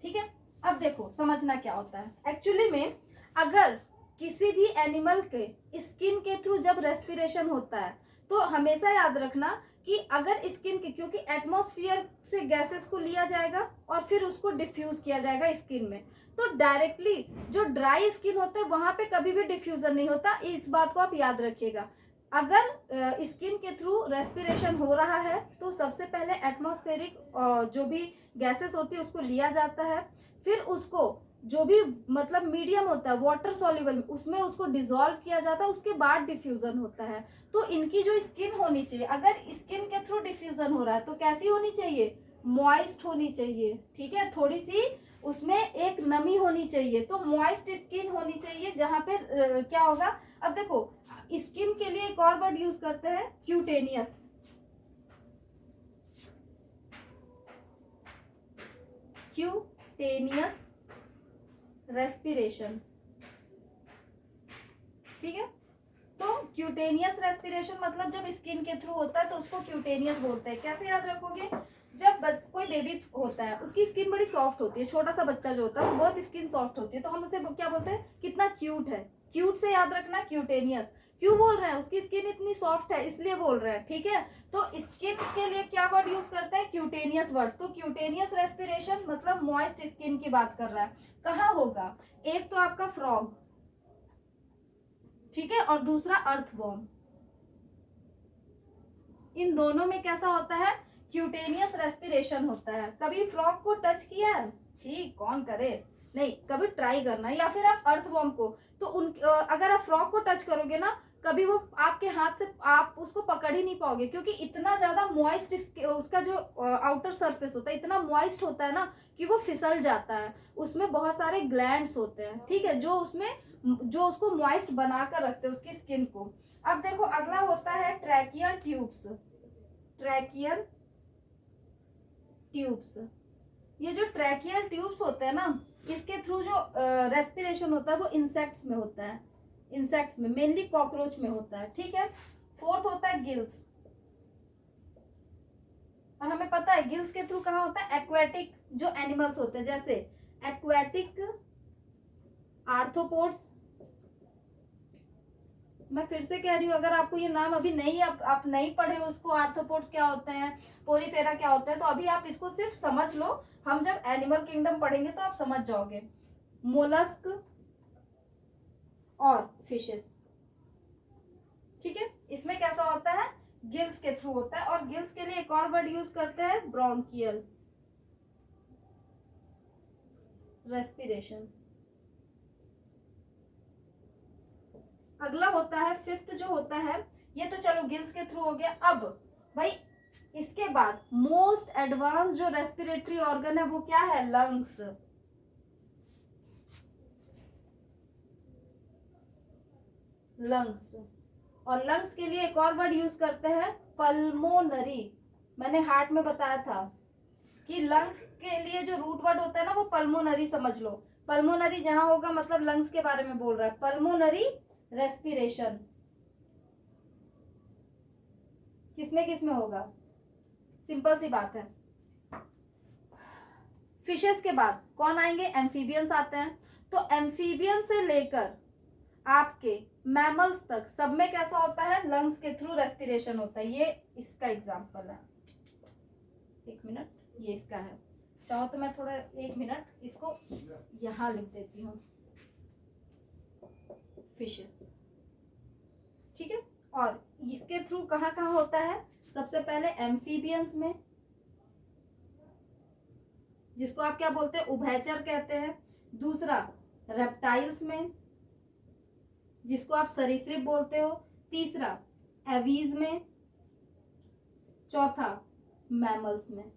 A: ठीक है। अब देखो समझना क्या होता है एक्चुअली में, अगर किसी भी एनिमल के स्किन के थ्रू जब रेस्पिरेशन होता है तो हमेशा याद रखना कि अगर स्किन के, क्योंकि एटमॉस्फेयर से गैसेस को लिया जाएगा और फिर उसको डिफ्यूज किया जाएगा स्किन में, तो डायरेक्टली जो ड्राई स्किन होता है वहां पे कभी भी डिफ्यूजन नहीं होता। इस बात को आप याद रखिएगा। अगर स्किन के थ्रू रेस्पिरेशन हो रहा है तो सबसे पहले एटमॉस्फेरिक जो भी गैसेस होती है उसको लिया जाता है, फिर उसको जो भी मतलब मीडियम होता है वाटर सॉल्युबल उसमें उसको डिसॉल्व किया जाता है, उसके बाद डिफ्यूजन होता है। तो इनकी जो स्किन होनी चाहिए, अगर स्किन के थ्रू डिफ्यूजन हो रहा है तो कैसी होनी चाहिए, मॉइस्ट होनी चाहिए। ठीक है, थोड़ी सी उसमें एक नमी होनी चाहिए, तो मॉइस्ट स्किन होनी चाहिए जहां पे क्या होगा। अब देखो स्किन के लिए एक और वर्ड यूज करते हैं, क्यूटेनियस। Cutaneous respiration. ठीक है, तो क्यूटेनियस रेस्पिरेशन मतलब जब स्किन के थ्रू होता है तो उसको क्यूटेनियस बोलते हैं। कैसे याद रखोगे, जब कोई बेबी होता है उसकी स्किन बड़ी सॉफ्ट होती है, छोटा सा बच्चा जो होता है वो बहुत स्किन सॉफ्ट होती है, तो हम उसे क्या बोलते हैं, कितना क्यूट है। क्यूट से याद रखना क्यूटेनियस। क्यों बोल रहे हैं, उसकी स्किन इतनी सॉफ्ट है इसलिए बोल रहे हैं। ठीक है, तो स्किन के लिए क्या वर्ड यूज करते हैं, क्यूटेनियस वर्ड। तो क्यूटेनियस रेस्पिरेशन मतलब मॉइस्ट स्किन की बात कर रहा है। कहाँ होगा, एक तो आपका फ्रॉग, ठीक है, और दूसरा अर्थवॉर्म। इन दोनों में कैसा होता है, क्यूटेनियस रेस्पिरेशन होता है। कभी फ्रॉग को टच किया है, छी कौन करे, नहीं, कभी ट्राई करना। या फिर आप अर्थवॉर्म को, तो अगर आप फ्रॉग को टच करोगे ना, कभी वो आपके हाथ से आप उसको पकड़ ही नहीं पाओगे, क्योंकि इतना ज्यादा मॉइस्ट उसका जो आउटर सरफेस होता है इतना मॉइस्ट होता है ना कि वो फिसल जाता है। उसमें बहुत सारे ग्लैंड्स होते हैं, ठीक है, जो उसको मॉइस्ट बनाकर रखते हैं उसकी स्किन को। अब देखो अगला होता है ट्रैकियल ट्यूब्स। ट्रैकियल ट्यूब्स, ये जो ट्रैकियल ट्यूब्स होते हैं ना, इसके थ्रू जो रेस्पिरेशन होता है वो इंसेक्ट्स में होता है। इंसेक्ट्स में, मेनली कॉकरोच में होता है। ठीक है, फोर्थ होता है गिल्स। और हमें पता है गिल्स के थ्रू कहाँ होता है, एक्वेटिक जो एनिमल्स होते हैं, जैसे एक्वेटिक आर्थ्रोपोड्स। मैं फिर से कह रही हूँ, अगर आपको ये नाम अभी नहीं, आप नहीं पढ़े हो उसको, आर्थ्रोपोड्स क्या होते हैं, पोरीफेरा क्या होता है, तो अभी आप इसको सिर्फ समझ लो। हम जब एनिमल किंगडम पढ़ेंगे तो आप समझ जाओगे। मोलस्क और फिशेस। ठीक है, इसमें कैसा होता है, गिल्स के थ्रू होता है। और गिल्स के लिए एक और वर्ड यूज करते हैं, ब्रोंकियल रेस्पिरेशन। अगला होता है फिफ्थ जो होता है, ये तो चलो गिल्स के थ्रू हो गया। अब भाई इसके बाद मोस्ट एडवांस जो रेस्पिरेटरी ऑर्गन है वो क्या है, लंग्स। लंग्स, और लंग्स के लिए एक और वर्ड यूज करते हैं, पल्मोनरी। मैंने हार्ट में बताया था कि लंग्स के लिए जो रूट वर्ड होता है ना वो पल्मोनरी समझ लो। पल्मोनरी जहां होगा मतलब लंग्स के बारे में बोल रहा है। पल्मोनरी रेस्पिरेशन किसमें होगा, सिंपल सी बात है। फिशेस के बाद कौन आएंगे, एम्फीबियंस आते हैं। तो एम्फीबियन से लेकर आपके मैमल्स तक सब में कैसा होता है, लंग्स के थ्रू रेस्पिरेशन होता है। ये इसका एग्जांपल है, एक मिनट, ये इसका है। चाहो तो मैं थोड़ा एक मिनट इसको यहां लिख देती हूँ, फिशेस। ठीक है, और इसके थ्रू कहाँ कहाँ होता है, सबसे पहले एम्फीबियंस में, जिसको आप क्या बोलते हैं, उभयचर कहते हैं। दूसरा रेप्टाइल्स में, जिसको आप सरीसृप बोलते हो। तीसरा एवीज में। चौथा मैमल्स में। एक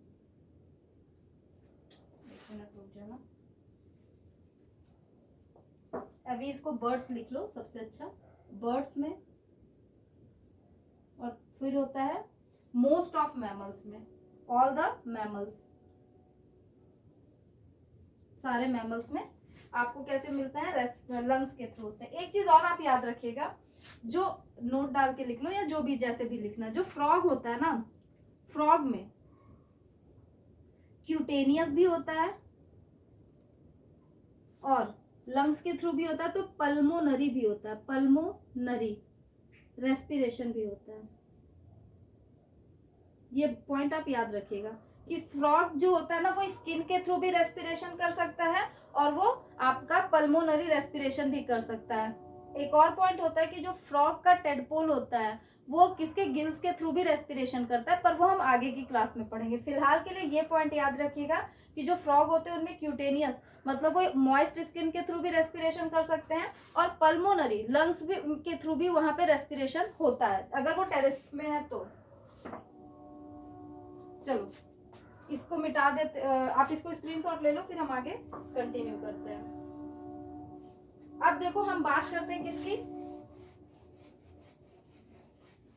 A: मिनट रुक जाना। एवीज को बर्ड्स लिख लो सबसे अच्छा, बर्ड्स में। और फिर होता है मोस्ट ऑफ मैमल्स में, ऑल द मैमल्स, सारे मैमल्स में आपको कैसे मिलता है, लंग्स के थ्रू होते हैं। एक चीज और आप याद रखिएगा, जो नोट डाल के लिख लो या जो भी जैसे भी लिखना, जो फ्रॉग होता है ना, फ्रॉग में क्यूटेनियस भी होता है और लंग्स के थ्रू भी होता है, तो पल्मोनरी भी होता है, पल्मोनरी रेस्पिरेशन भी होता है। ये पॉइंट आप याद रखिएगा कि फ्रॉग जो होता है ना, वो स्किन के थ्रू भी रेस्पिरेशन कर सकता है और वो आपका पल्मोनरी रेस्पिरेशन भी कर सकता है। एक और पॉइंट होता है कि जो फ्रॉग का टेडपोल होता है वो किसके गिल्स के थ्रू भी रेस्पिरेशन करता है, पर वो हम आगे की क्लास में पढ़ेंगे। फिलहाल के लिए ये पॉइंट याद रखिएगा कि जो फ्रॉग होते हैं उनमें क्यूटेनियस मतलब वो मॉइस्ट स्किन के थ्रू भी रेस्पिरेशन कर सकते हैं और पल्मोनरी लंग्स भी के थ्रू भी वहां पे रेस्पिरेशन होता है अगर वो टेरेस में है तो। चलो इसको मिटा देते, आप इसको स्क्रीनशॉट ले लो, फिर हम आगे कंटिन्यू करते हैं। अब देखो हम बात करते हैं किसकी,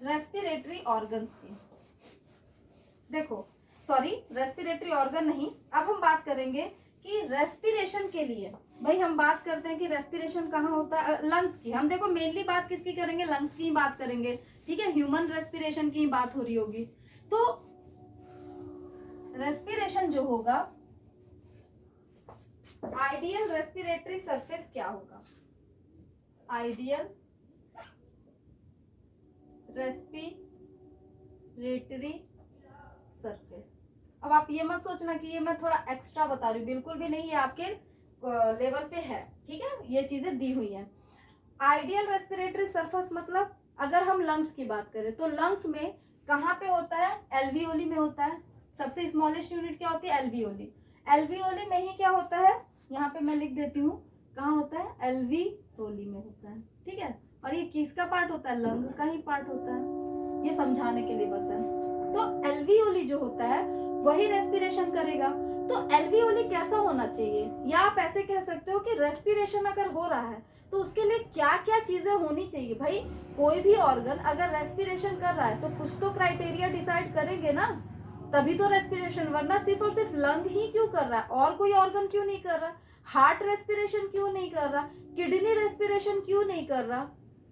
A: रेस्पिरेटरी ऑर्गन्स की। देखो सॉरी, रेस्पिरेटरी ऑर्गन नहीं, अब हम बात करेंगे कि रेस्पिरेशन के लिए, भाई हम बात करते हैं कि रेस्पिरेशन कहाँ होता है, लंग्स की। हम देखो मेनली बात किसकी करेंगे, लंग्स की ही बात करेंगे, ठीक है, ह्यूमन रेस्पिरेशन की ही बात हो रही होगी। तो रेस्पिरेशन जो होगा, आइडियल रेस्पिरेटरी सरफेस क्या होगा, आइडियल रेस्पिरेटरी सरफेस। अब आप ये मत सोचना कि ये मैं थोड़ा एक्स्ट्रा बता रही हूँ, बिल्कुल भी नहीं, ये आपके लेवल पे है, ठीक है, ये चीजें दी हुई हैं। आइडियल रेस्पिरेटरी सरफेस मतलब अगर हम लंग्स की बात करें तो लंग्स में कहाँ पे होता है, एल्वियोली में होता है। सबसे स्मॉलेस्ट यूनिट क्या होती है, एल्वियोली। एल्वियोली में ही क्या होता है, यहाँ पे मैं लिख देती हूँ कहाँ होता है, एल्वियोली में होता है, ठीक है। और ये किसका पार्ट होता है, लंग का ही पार्ट होता है, ये समझाने के लिए बस है। तो एल्वियोली जो होता है वही रेस्पिरेशन करेगा। तो एल्वियोली कैसा होना चाहिए, या आप ऐसे कह सकते हो कि रेस्पिरेशन अगर हो रहा है तो उसके लिए क्या क्या चीजें होनी चाहिए। भाई कोई भी ऑर्गन अगर रेस्पिरेशन कर रहा है तो कुछ तो क्राइटेरिया डिसाइड करेंगे ना, तभी तो रेस्पिरेशन, वरना सिर्फ और सिर्फ लंग ही क्यों कर रहा है, और कोई ऑर्गन क्यों नहीं कर रहा, हार्ट रेस्पिरेशन क्यों नहीं कर रहा, किडनी रेस्पिरेशन क्यों नहीं कर रहा,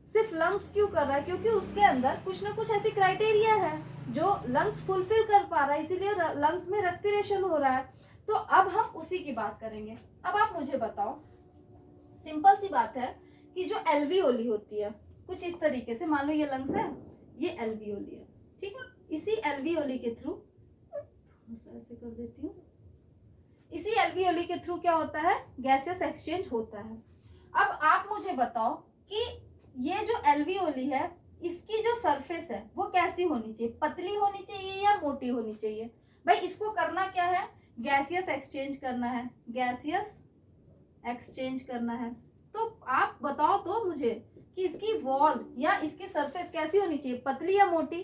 A: सिर्फ लंग्स क्यों कर रहा है, क्योंकि उसके अंदर कुछ ना कुछ ऐसी क्राइटेरिया है जो लंग्स फुलफिल कर पा रहा है, इसीलिए लंग्स में रेस्पिरेशन हो रहा है। तो अब हम उसी की बात करेंगे। अब आप मुझे बताओ, सिंपल सी बात है कि जो एल्वियोली होती है कुछ इस तरीके से, मान लो ये लंग्स है, ये एल्वियोली है, ठीक है। इसी एल्वियोली के थ्रू, ऐसे कर देती हूँ, इसी एल्वियोली के थ्रू क्या होता है, गैसियस एक्सचेंज होता है। अब आप मुझे बताओ कि ये जो एल्वियोली है इसकी जो सरफेस है वो कैसी होनी चाहिए, पतली होनी चाहिए या मोटी होनी चाहिए। भाई इसको करना क्या है, गैसियस एक्सचेंज करना है, गैसियस एक्सचेंज करना है। तो आप बताओ तो मुझे कि इसकी वॉल या इसकी सरफेस कैसी होनी चाहिए, पतली या मोटी।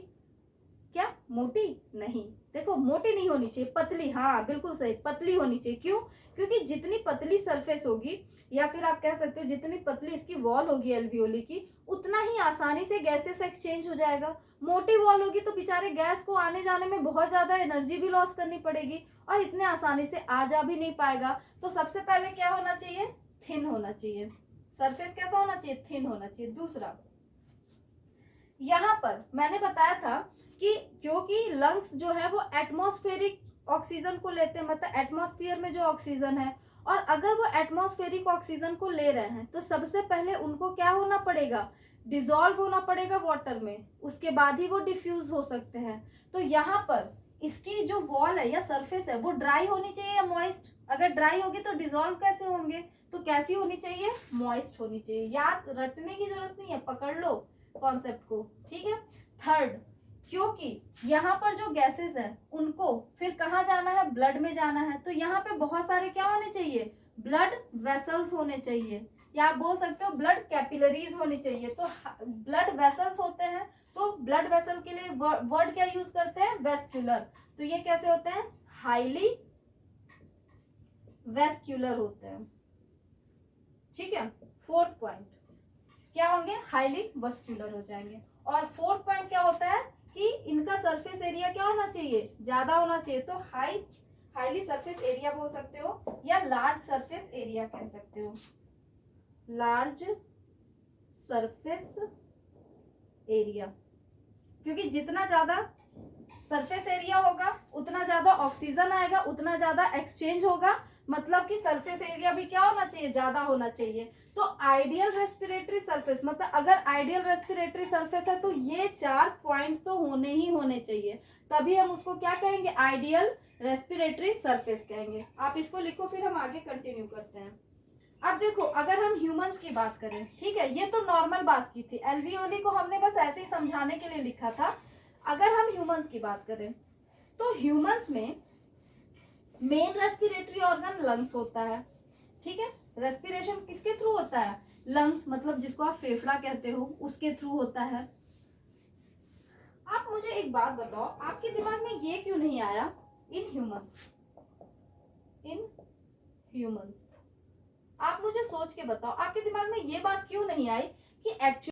A: क्या मोटी, नहीं, देखो मोटी नहीं होनी चाहिए, पतली, हाँ बिल्कुल सही, पतली होनी चाहिए। क्यों, क्योंकि जितनी पतली सरफेस होगी, या फिर आप कह सकते हो जितनी पतली इसकी वॉल होगी एल्वियोली की, उतना ही आसानी से गैसेस एक्सचेंज हो जाएगा। मोटी वॉल होगी तो बेचारे गैस को आने जाने में बहुत ज्यादा एनर्जी भी लॉस करनी पड़ेगी और इतने आसानी से आ जा भी नहीं पाएगा। तो सबसे पहले क्या होना चाहिए, थिन होना चाहिए, सरफेस कैसा होना चाहिए, थिन होना चाहिए। दूसरा, यहाँ पर मैंने बताया था कि क्योंकि लंग्स जो है वो एटमॉस्फेरिक ऑक्सीजन को लेते हैं, मतलब एटमॉस्फेयर में जो ऑक्सीजन है, और अगर वो एटमॉस्फेरिक ऑक्सीजन को ले रहे हैं तो सबसे पहले उनको क्या होना पड़ेगा, डिसॉल्व होना पड़ेगा वाटर में, उसके बाद ही वो डिफ्यूज हो सकते हैं। तो यहाँ पर इसकी जो वॉल है या सरफेस है वो ड्राई होनी चाहिए या मॉइस्ट, अगर ड्राई होगी तो डिसॉल्व कैसे होंगे, तो कैसी होनी चाहिए, मॉइस्ट होनी चाहिए। याद रटने की जरूरत नहीं है, पकड़ लो कॉन्सेप्ट को, ठीक है। थर्ड, क्योंकि यहाँ पर जो गैसेस हैं उनको फिर कहाँ जाना है, ब्लड में जाना है, तो यहाँ पे बहुत सारे क्या होने चाहिए, ब्लड वेसल्स होने चाहिए, या आप बोल सकते हो ब्लड कैपिलरीज होनी चाहिए। तो ब्लड वेसल्स होते हैं, तो ब्लड वेसल के लिए वर्ड क्या यूज करते हैं, वेस्क्यूलर। तो ये कैसे होते हैं, हाईली वेस्क्यूलर होते हैं। ठीक है, फोर्थ पॉइंट क्या होंगे, हाईली वेस्क्यूलर हो जाएंगे। और फोर्थ पॉइंट क्या होता है कि इनका सरफेस एरिया क्या होना चाहिए, ज्यादा होना चाहिए। तो हाईली सरफेस एरिया बोल सकते हो, या लार्ज सरफेस एरिया कह सकते हो, लार्ज सरफेस एरिया। क्योंकि जितना ज्यादा सरफेस एरिया होगा उतना ज्यादा ऑक्सीजन आएगा, उतना ज्यादा एक्सचेंज होगा, मतलब कि सरफेस एरिया भी क्या होना चाहिए, ज्यादा होना चाहिए। तो आइडियल रेस्पिरेटरी सरफेस, मतलब अगर आइडियल रेस्पिरेटरी सरफेस है तो ये 4 पॉइंट तो होने ही होने चाहिए, तभी हम उसको क्या कहेंगे, आइडियल रेस्पिरेटरी सरफेस कहेंगे। आप इसको लिखो, फिर हम आगे कंटिन्यू करते हैं। अब देखो, अगर हम ह्यूमंस की बात करें, ठीक है, ये तो नॉर्मल बात की थी, एल्वियोली को हमने बस ऐसे ही समझाने के लिए लिखा था। अगर हम ह्यूमंस की बात करें तो ह्यूमंस में मेन रेस्पिरेटरी ऑर्गन लंग्स होता है। ठीक है, रेस्पिरेशन किसके थ्रू होता है, लंग्स, मतलब जिसको आप फेफड़ा कहते हो, उसके थ्रू होता है। आप मुझे एक बात बताओ, आपके दिमाग में ये क्यों नहीं आया, इन ह्यूमंस आप मुझे सोच के बताओ, आपके दिमाग में ये बात क्यों नहीं आई कि एक्चुअली